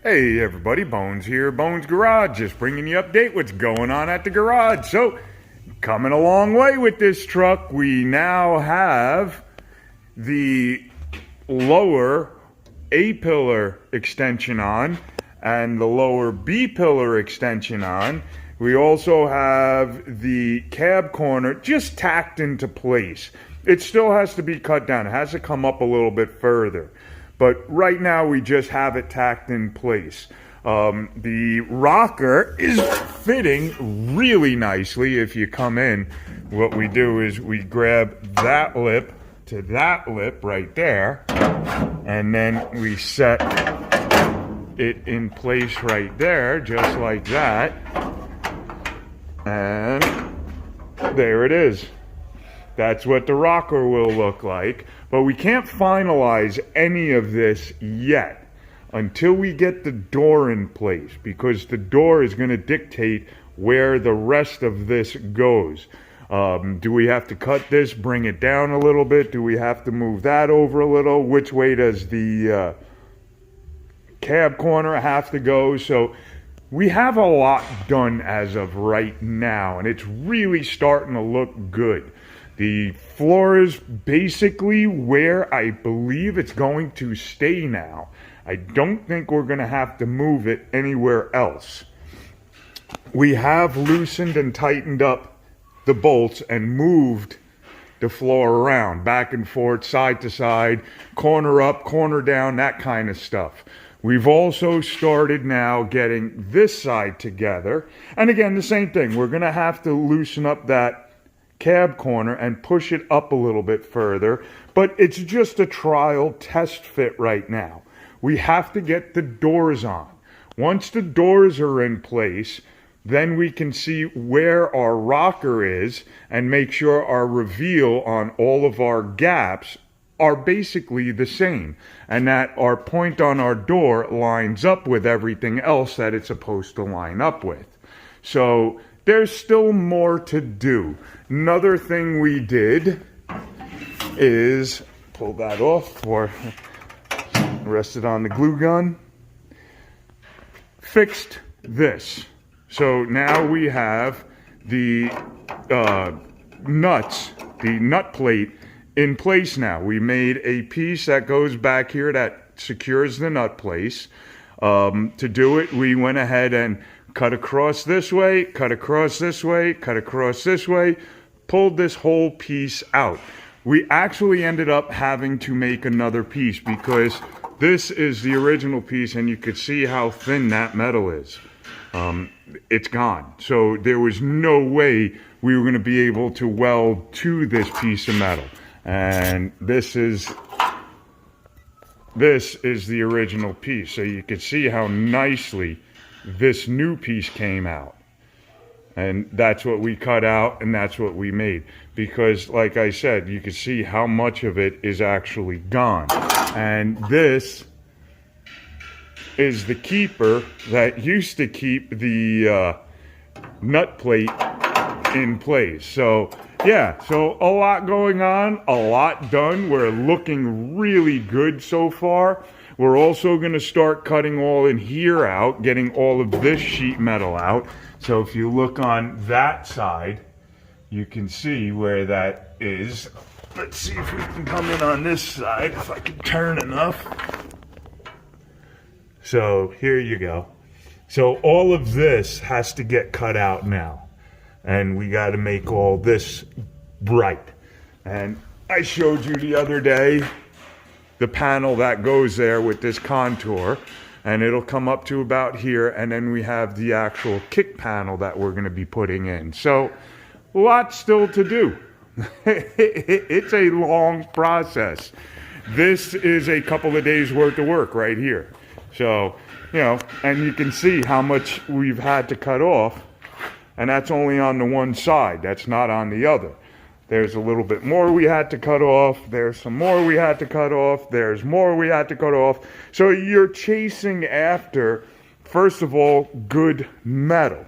Hey everybody, Bones here, Bones Garage, just bringing you update what's going on at the garage. So, coming a long way with this truck. We now have the lower A-pillar extension on and the lower B-pillar extension on. We also have the cab corner just tacked into place. It still has to be cut down. It has to come up a little bit further. But right now we just have it tacked in place. The rocker is fitting really nicely. If you come in, what we do is we grab that lip to that lip right there, and then we set it in place right there, just like that. And there it is. That's what the rocker will look like. But we can't finalize any of this yet until we get the door in place, because the door is going to dictate where the rest of this goes. Do we have to cut this, bring it down a little bit? Do we have to move that over a little? Which way does the cab corner have to go? So we have a lot done as of right now, and it's really starting to look good. The floor is basically where I believe it's going to stay now. I don't think we're going to have to move it anywhere else. We have loosened and tightened up the bolts and moved the floor around, back and forth, side to side, corner up, corner down, that kind of stuff. We've also started now getting this side together. And again, the same thing. We're going to have to loosen up that cab corner and push it up a little bit further, but it's just a trial test fit right now. We have to get the doors on. Once the doors are in place, then we can see where our rocker is and make sure our reveal on all of our gaps are basically the same, and that our point on our door lines up with everything else that it's supposed to line up with. So there's still more to do. Another thing we did is pull that off, or rest it on the glue gun. Fixed this. So now we have the nuts, the nut plate in place now. We made a piece that goes back here that secures the nut place. To do it, we went ahead and cut across this way, cut across this way, cut across this way, pulled this whole piece out. We actually ended up having to make another piece because this is the original piece, and you could see how thin that metal is. It's gone. So there was no way we were going to be able to weld to this piece of metal. And this is the original piece. So you can see how nicely this new piece came out. And that's what we cut out, and that's what we made. Because, like I said, you can see how much of it is actually gone. And this is the keeper that used to keep the nut plate in place. So, yeah, so a lot going on, a lot done. We're looking really good so far. We're also going to start cutting all in here out, getting all of this sheet metal out. So if you look on that side, you can see where that is. Let's see if we can come in on this side, if I can turn enough. So here you go. So all of this has to get cut out now. And we got to make all this bright. And I showed you the other day the panel that goes there with this contour, and it'll come up to about here, and then we have the actual kick panel that we're going to be putting in. So lots still to do. It's a long process. This is a couple of days worth of work right here. So, you know, and you can see how much we've had to cut off, and that's only on the one side. That's not on the other. There's a little bit more we had to cut off. There's some more we had to cut off. There's more we had to cut off. So you're chasing after, first of all, good metal.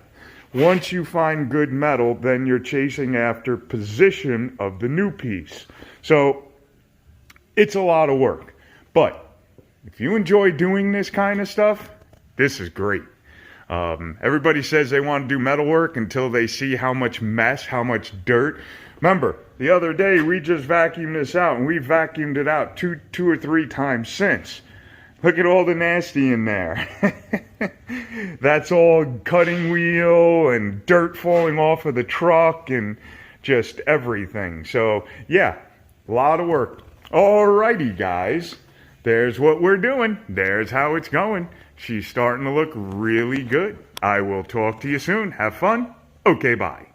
Once you find good metal, then you're chasing after position of the new piece. So it's a lot of work. But if you enjoy doing this kind of stuff, this is great. Everybody says they want to do metal work until they see how much mess, how much dirt. Remember, the other day we just vacuumed this out, and we vacuumed it out two or three times since. Look at all the nasty in there. That's all cutting wheel and dirt falling off of the truck and just everything. So yeah, a lot of work. Alrighty guys, there's what we're doing. There's how it's going. She's starting to look really good. I will talk to you soon. Have fun. Okay, bye.